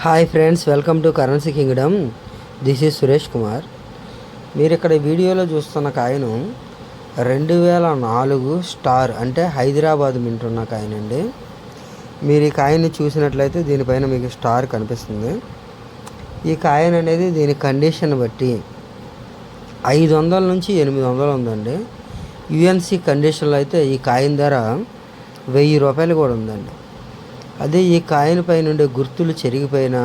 Hi friends, welcome to currency Kingdom. This is Suresh Kumar. మీరు ఇక్కడ వీడియోలో చూస్తున్న కాయిను 2004 స్టార్ అంటే హైదరాబాద్ మింట్ ఉన్న కాయిన్ అండి. మీరు ఈ కాయిన్ని చూసినట్లయితే దీనిపైన మీకు స్టార్ కనిపిస్తుంది. ఈ కాయిన్ అనేది దీని కండిషన్ బట్టి 500 నుంచి 800 ఉందండి. యుఎన్సి కండిషన్లో అయితే ఈ కాయిన్ ధర 1000 రూపాయలు కూడా ఉందండి. అదే ఈ కాయిన్ పైన ఉండే గుర్తులు చెరిగిపోయినా,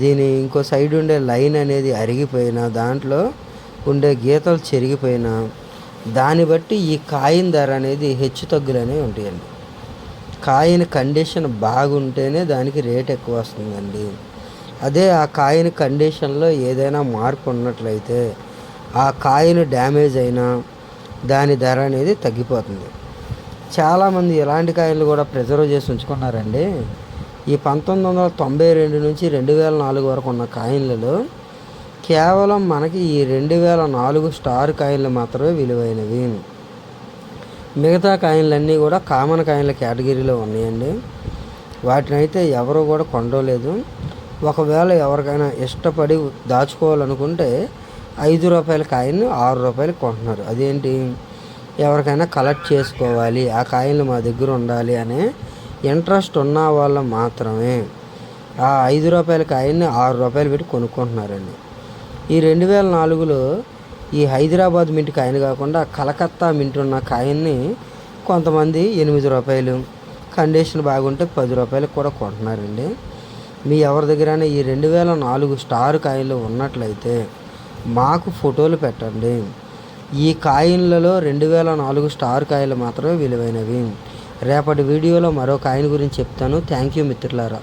దీని ఇంకో సైడ్ ఉండే లైన్ అనేది అరిగిపోయినా, దాంట్లో ఉండే గీతలు చెరిగిపోయినా, దాన్ని బట్టి ఈ కాయిన్ ధర అనేది హెచ్చు తగ్గులు అనేవి ఉంటాయండి. కాయిన్ కండిషన్ బాగుంటేనే దానికి రేట్ ఎక్కువ వస్తుందండి. అదే ఆ కాయిన్ కండిషన్లో ఏదైనా మార్పు ఉన్నట్లయితే ఆ కాయిన్ డ్యామేజ్ అయినా దాని ధర అనేది తగ్గిపోతుంది. చాలామంది ఇలాంటి కాయిన్లు కూడా ప్రిజర్వ్ చేసి ఉంచుకున్నారండి. ఈ 1992 నుంచి 2004 వరకు ఉన్న కాయిన్లలో కేవలం మనకి ఈ 2004 స్టార్ కాయిన్లు మాత్రమే విలువైనవి. మిగతా కాయిన్లన్నీ కూడా కామన్ కాయిన్ల కేటగిరీలో ఉన్నాయండి. వాటిని అయితే ఎవరు కూడా కొనలేదు. ఒకవేళ ఎవరికైనా ఇష్టపడి దాచుకోవాలనుకుంటే 5 రూపాయల కాయిన్ 6 రూపాయలకి కొంటున్నారు. అదేంటి, ఎవరికైనా కలెక్ట్ చేసుకోవాలి, ఆ కాయిన్లు మా దగ్గర ఉండాలి అనే ఇంట్రెస్ట్ ఉన్న వాళ్ళు మాత్రమే ఆ 5 రూపాయల కాయిన్ని 6 రూపాయలు పెట్టి కొనుక్కుంటున్నారండి. ఈ 2004లో ఈ హైదరాబాద్ మింట్ కాయిన్ కాకుండా కలకత్తా మింట్ ఉన్న కాయిన్ని కొంతమంది 8 రూపాయలు, కండిషన్ బాగుంటే 10 రూపాయలకు కూడా కొంటున్నారండి. మీ ఎవరి దగ్గరైనా ఈ 2004 స్టార్ కాయిన్లు ఉన్నట్లయితే మాకు ఫోటోలు పెట్టండి. ఈ కాయిన్లలో 2004 స్టార్ కాయిన్లు మాత్రమే విలువైనవి. రేపటి వీడియోలో మరో కాయిన్ గురించి చెప్తాను. థ్యాంక్ యూ మిత్రులారా.